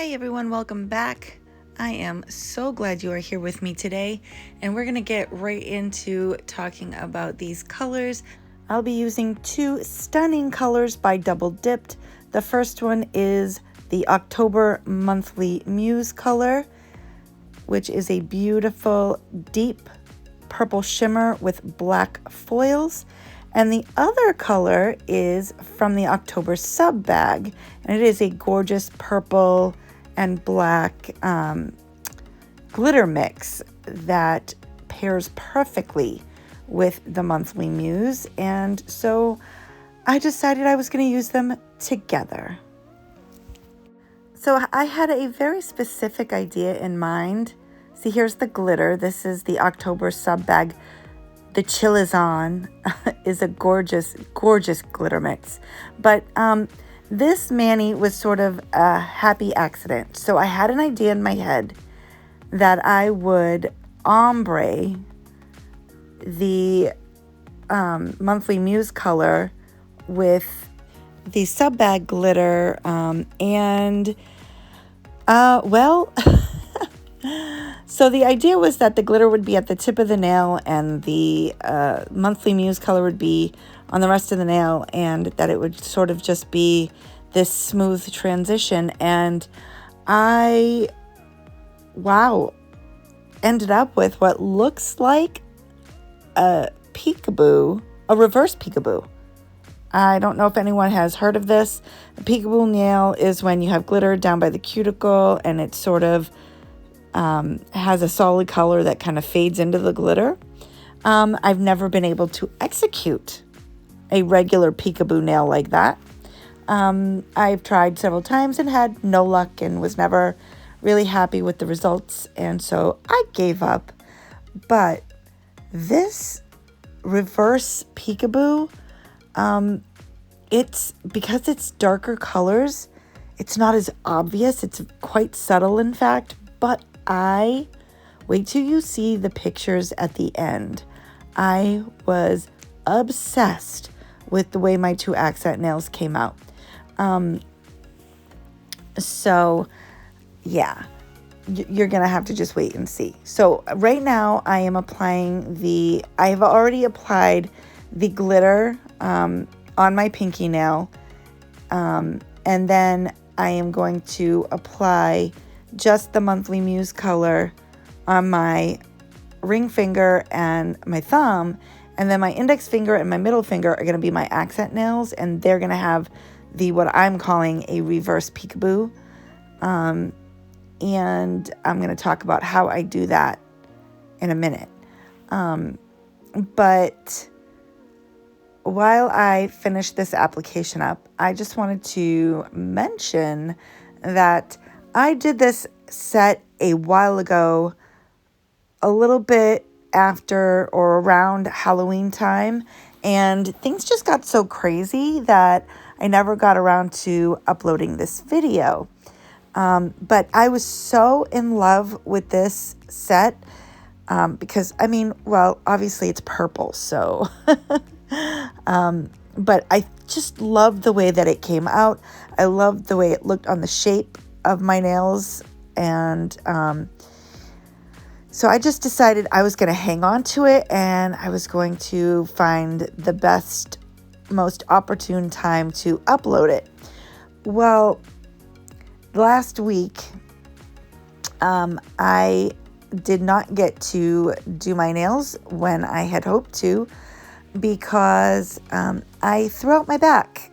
Hey everyone, welcome back. I am so glad you are here with me today, and we're gonna get right into talking about these colors. I'll be using two stunning colors by Double Dipped. The first one is the October Monthly Muse color, which is a beautiful deep purple shimmer with black foils. And the other color is from the October Sub Bag, and it is a gorgeous purple and black glitter mix that pairs perfectly with the Monthly Muse. And so I decided I was going to use them together. So I had a very specific idea in mind. See, here's the glitter. This is the October Sub Bag. The Chill Is On is a gorgeous, gorgeous glitter mix. But this mani was sort of a happy accident. So I had an idea in my head that I would ombre the Monthly Muse color with the Sub Bag glitter so the idea was that the glitter would be at the tip of the nail and the Monthly Muse color would be on the rest of the nail, and that it would sort of just be this smooth transition. And I, ended up with what looks like a peekaboo, a reverse peekaboo. I don't know if anyone has heard of this. A peekaboo nail is when you have glitter down by the cuticle and it sort of has a solid color that kind of fades into the glitter. I've never been able to execute a regular peekaboo nail like that. I've tried several times and had no luck and was never really happy with the results, and so I gave up. But this reverse peekaboo, it's because it's darker colors, it's not as obvious. It's quite subtle, in fact, but wait till you see the pictures at the end. I was obsessed with the way my two accent nails came out. So yeah, you're gonna have to just wait and see. So right now I have already applied the glitter on my pinky nail, and then I am going to apply just the Monthly Muse color on my ring finger and my thumb, and then my index finger and my middle finger are going to be my accent nails, and they're going to have what I'm calling a reverse peekaboo. And I'm going to talk about how I do that in a minute. But while I finish this application up, I just wanted to mention that I did this set a while ago, a little bit after or around Halloween time, and things just got so crazy that I never got around to uploading this video. But I was so in love with this set because, obviously it's purple, so... but I just loved the way that it came out. I loved the way it looked on the shape of my nails, and so I just decided I was going to hang on to it, and I was going to find the best, most opportune time to upload it. Well, last week I did not get to do my nails when I had hoped to, because I threw out my back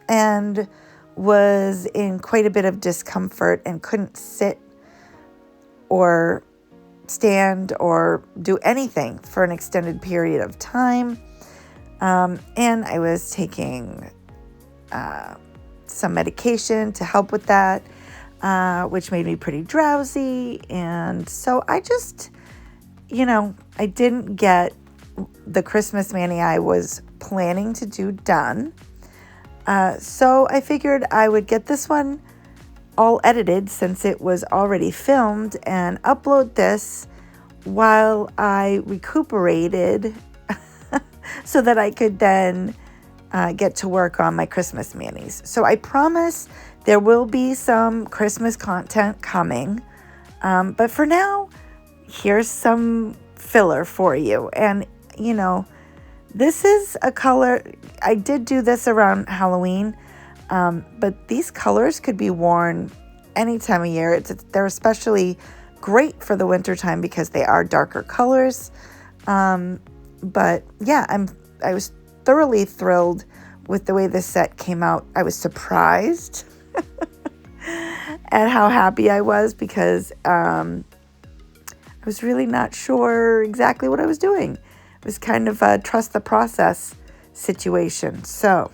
and was in quite a bit of discomfort and couldn't sit or stand or do anything for an extended period of time. And I was taking some medication to help with that, which made me pretty drowsy. And so I just, I didn't get the Christmas mani I was planning to do done. So I figured I would get this one all edited since it was already filmed and upload this while I recuperated so that I could then get to work on my Christmas manis. So I promise There will be some Christmas content coming, but for now, here's some filler for you. And, you know, this is a color, I did do this around Halloween, but these colors could be worn any time of year. They're especially great for the winter time because they are darker colors. But yeah, I was thoroughly thrilled with the way this set came out. I was surprised at how happy I was because I was really not sure exactly what I was doing. It was kind of a trust the process situation. So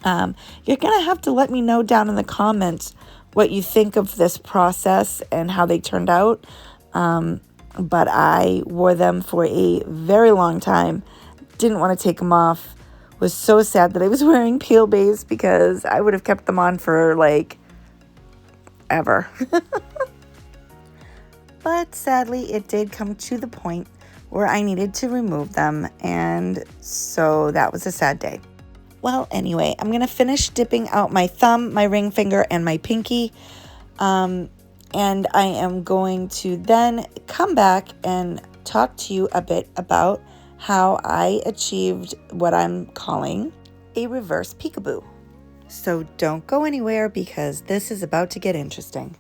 you're going to have to let me know down in the comments what you think of this process and how they turned out. But I wore them for a very long time. Didn't want to take them off. Was so sad that I was wearing peel base because I would have kept them on for like ever. But sadly, it did come to the point where I needed to remove them, and so that was a sad day. Well, anyway, I'm going to finish dipping out my thumb, my ring finger, and my pinky. And I am going to then come back and talk to you a bit about how I achieved what I'm calling a reverse peekaboo. So don't go anywhere because this is about to get interesting.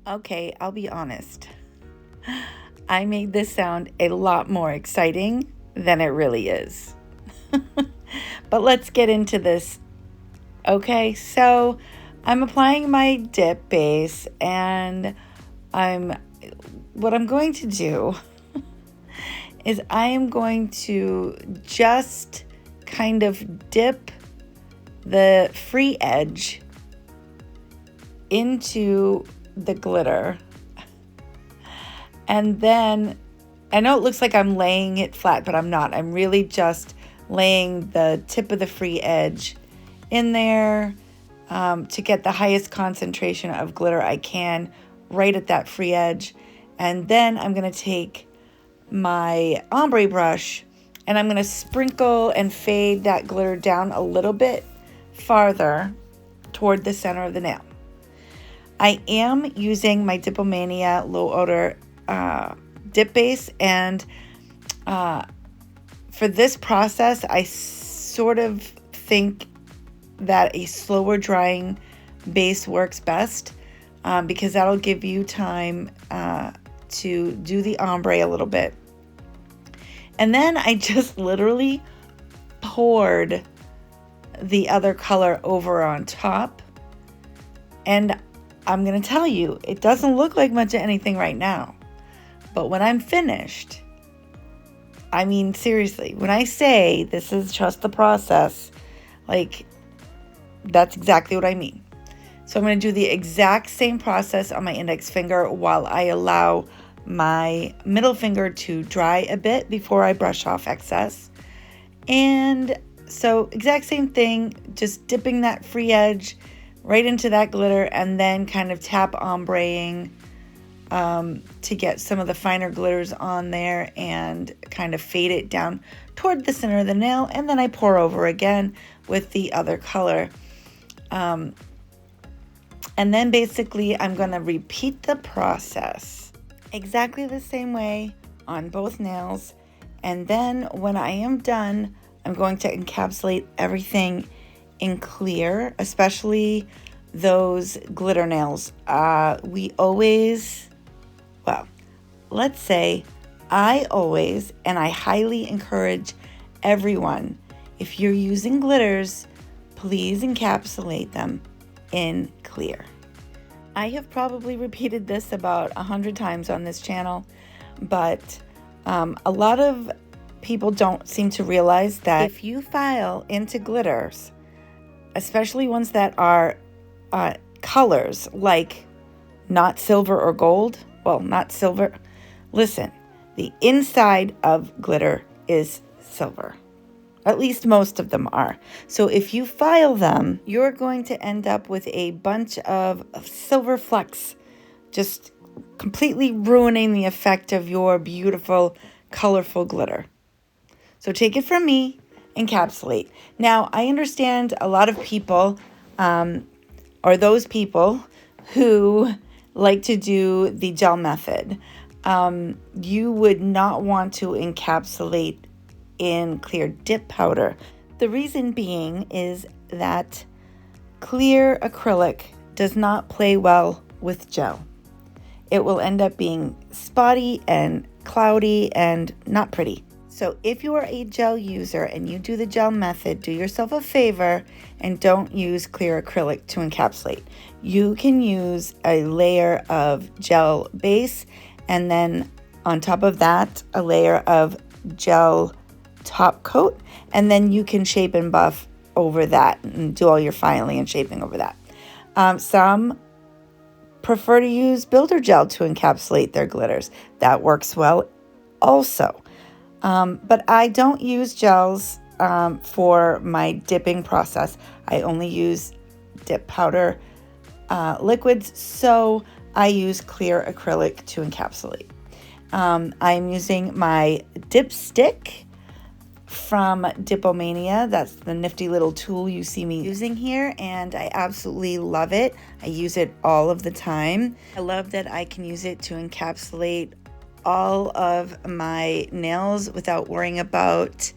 Okay, I'll be honest. I made this sound a lot more exciting than it really is. But let's get into this. Okay, so I'm applying my dip base, and what I'm going to do is I am going to just kind of dip the free edge into the glitter. And then, I know it looks like I'm laying it flat, but I'm not. I'm really just laying the tip of the free edge in there to get the highest concentration of glitter I can right at that free edge. And then I'm going to take my ombre brush and I'm going to sprinkle and fade that glitter down a little bit farther toward the center of the nail. I am using my 𝕵𝕝𝕟𝕟𝕟𝕟 low odor dip base, and for this process I sort of think that a slower drying base works best because that'll give you time to do the ombre a little bit. And then I just literally poured the other color over on top, and I'm gonna tell you, it doesn't look like much of anything right now, but when I'm finished, I mean, seriously, when I say this is just the process, like, that's exactly what I mean. So I'm going to do the exact same process on my index finger while I allow my middle finger to dry a bit before I brush off excess. And so exact same thing, just dipping that free edge right into that glitter and then kind of tap ombreing to get some of the finer glitters on there and kind of fade it down toward the center of the nail. And then I pour over again with the other color. And then basically I'm going to repeat the process exactly the same way on both nails. And then when I am done, I'm going to encapsulate everything in clear, especially those glitter nails. Let's say I always, and I highly encourage everyone, if you're using glitters, please encapsulate them in clear. I have probably repeated this about 100 times on this channel, but a lot of people don't seem to realize that if you file into glitters, especially ones that are colors like not silver or gold, well, not silver. Listen, the inside of glitter is silver. At least most of them are. So if you file them, you're going to end up with a bunch of silver flecks, just completely ruining the effect of your beautiful, colorful glitter. So take it from me, encapsulate. Now, I understand a lot of people, or those people who like to do the gel method. You would not want to encapsulate in clear dip powder. The reason being is that clear acrylic does not play well with gel. It will end up being spotty and cloudy and not pretty. So if you are a gel user and you do the gel method, do yourself a favor and don't use clear acrylic to encapsulate. You can use a layer of gel base and then on top of that, a layer of gel top coat, and then you can shape and buff over that and do all your filing and shaping over that. Some prefer to use builder gel to encapsulate their glitters. That works well also. But I don't use gels for my dipping process. I only use dip powder liquids, so I use clear acrylic to encapsulate. I'm using my dipstick from 𝕵𝕝𝕟𝕟𝕟𝕟. That's the nifty little tool you see me using here, and I absolutely love it. I use it all of the time. I love that I can use it to encapsulate all of my nails without worrying about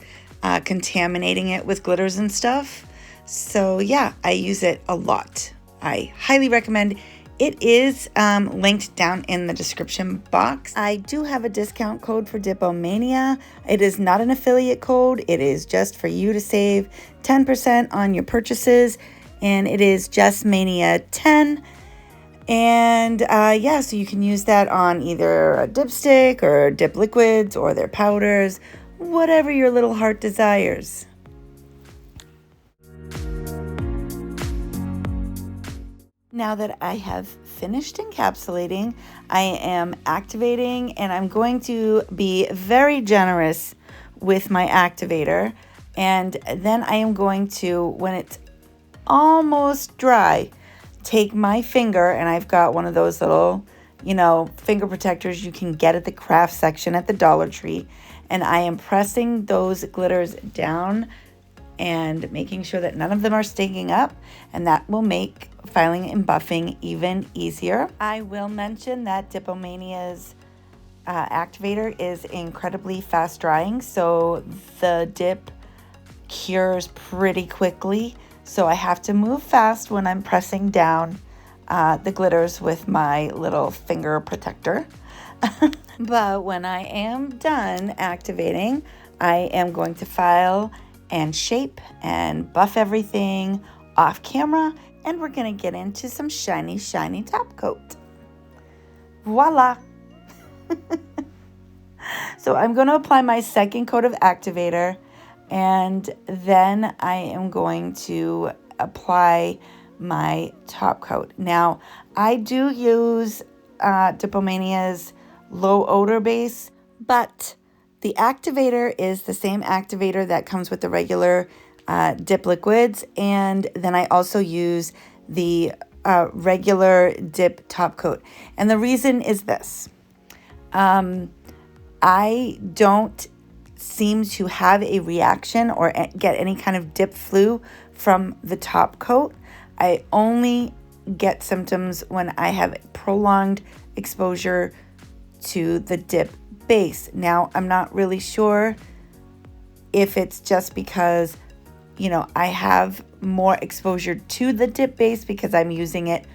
contaminating it with glitters and stuff. So yeah, I use it a lot. I highly recommend It is linked down in the description box. I do have a discount code for 𝕵𝕝𝕟𝕟𝕟𝕟. It is not an affiliate code. It is just for you to save 10% on your purchases. And it is just Mania 10. And yeah, so you can use that on either a dipstick or dip liquids or their powders, whatever your little heart desires. Now that I have finished encapsulating, I am activating, and I'm going to be very generous with my activator. And then I am going to, when it's almost dry, take my finger, and I've got one of those little, finger protectors you can get at the craft section at the Dollar Tree, and I am pressing those glitters down and making sure that none of them are sticking up, and that will make filing and buffing even easier. I will mention that 𝕵𝕝𝕟𝕟𝕟's activator is incredibly fast drying, so the dip cures pretty quickly. So I have to move fast when I'm pressing down the glitters with my little finger protector. But when I am done activating, I am going to file and shape and buff everything off camera, and we're going to get into some shiny, shiny top coat. Voila! So I'm going to apply my second coat of activator, and then I am going to apply my top coat. Now, I do use 𝕵𝕝𝕟𝕟𝕟's low odor base, but the activator is the same activator that comes with the regular dip liquids, and then I also use the regular dip top coat. And the reason is this. I don't seem to have a reaction or get any kind of dip flu from the top coat. I only get symptoms when I have prolonged exposure to the dip base. Now, I'm not really sure if it's just because, I have more exposure to the dip base because I'm using it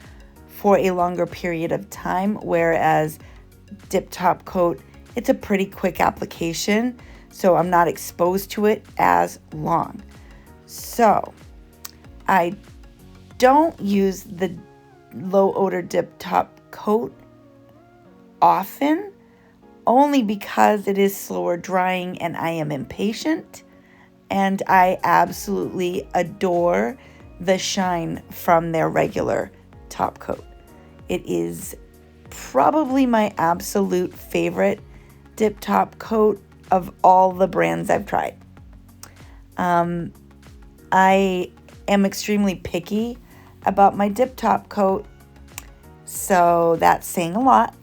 for a longer period of time, whereas dip top coat, it's a pretty quick application, so I'm not exposed to it as long. So I don't use the low odor dip top coat often, only because it is slower drying and I am impatient, and I absolutely adore the shine from their regular top coat. It is probably my absolute favorite dip top coat of all the brands I've tried. I am extremely picky about my dip top coat, so that's saying a lot.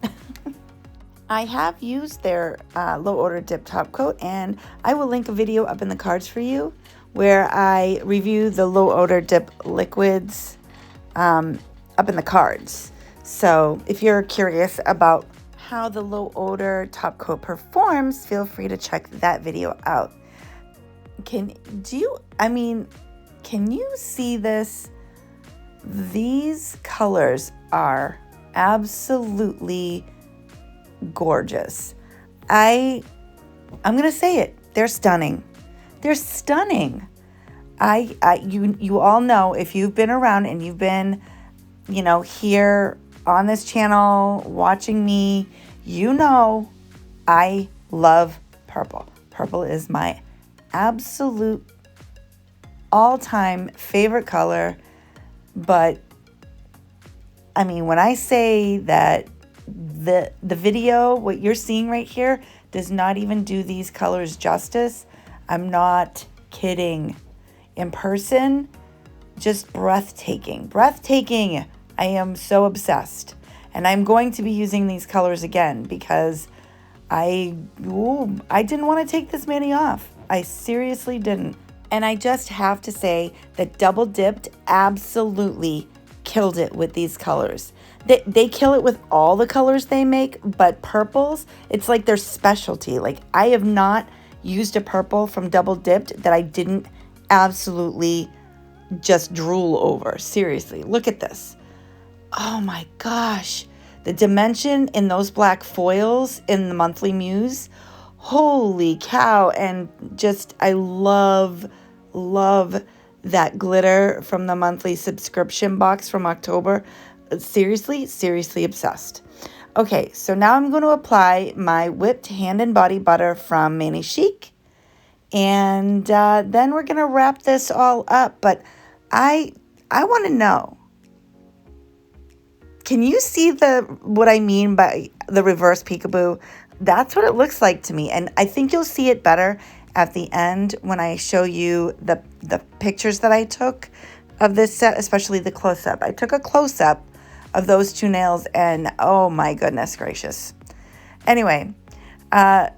I have used their low odor dip top coat, and I will link a video up in the cards for you where I review the low odor dip liquids up in the cards. So if you're curious about how the low odor top coat performs, feel free to check that video out. Can you see this? These colors are absolutely gorgeous. I'm gonna say it. They're stunning. They're stunning. You all know, if you've been around and you've been, here on this channel watching me, I love purple. Purple is my absolute all-time favorite color. But when I say that the video, what you're seeing right here, does not even do these colors justice, I'm not kidding. In person, just breathtaking. Breathtaking. I am so obsessed. And I'm going to be using these colors again because I didn't want to take this many off. I seriously didn't. And I just have to say that Double Dipped absolutely killed it with these colors. They kill it with all the colors they make, but purples, it's like their specialty. Like, I have not used a purple from Double Dipped that I didn't absolutely just drool over. Seriously, look at this. Oh my gosh. The dimension in those black foils in the Monthly Muse. Holy cow. And just, I love that glitter from the monthly subscription box from October. Seriously obsessed. Okay, so now I'm going to apply my whipped hand and body butter from Mani Chic. And then we're going to wrap this all up. But I want to know, can you see what I mean by the reverse peekaboo? That's what it looks like to me. And I think you'll see it better at the end when I show you the pictures that I took of this set, especially the close-up. I took a close-up of those two nails and oh my goodness gracious. Anyway, I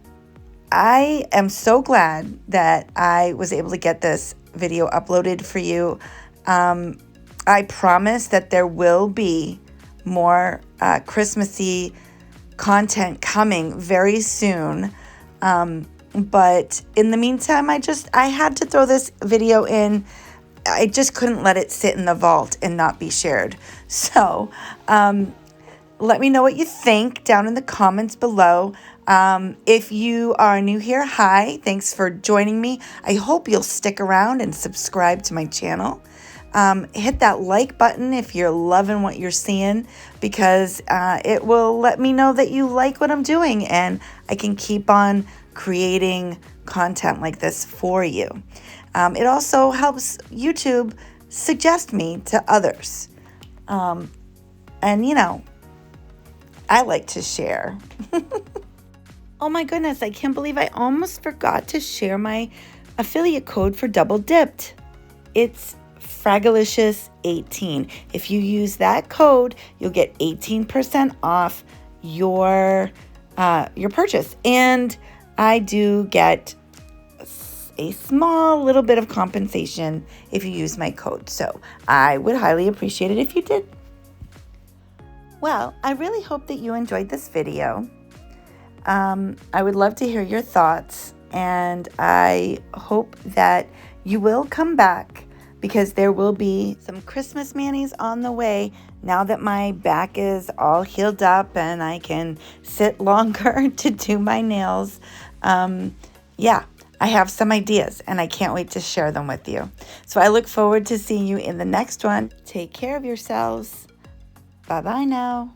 am so glad that I was able to get this video uploaded for you. I promise that there will be more Christmassy content coming very soon. But in the meantime, I had to throw this video in. I just couldn't let it sit in the vault and not be shared. So let me know what you think down in the comments below. If you are new here, hi, thanks for joining me. I hope you'll stick around and subscribe to my channel. Hit that like button if you're loving what you're seeing, because it will let me know that you like what I'm doing and I can keep on creating content like this for you. It also helps YouTube suggest me to others. And you know, I like to share. Oh my goodness, I can't believe I almost forgot to share my affiliate code for Double Dipped. It's Fragilicious18. If you use that code, you'll get 18% off your purchase. And I do get a small little bit of compensation if you use my code. So I would highly appreciate it if you did. Well, I really hope that you enjoyed this video. I would love to hear your thoughts, and I hope that you will come back, because there will be some Christmas manis on the way now that my back is all healed up and I can sit longer to do my nails. Yeah, I have some ideas and I can't wait to share them with you. So I look forward to seeing you in the next one. Take care of yourselves. Bye-bye now.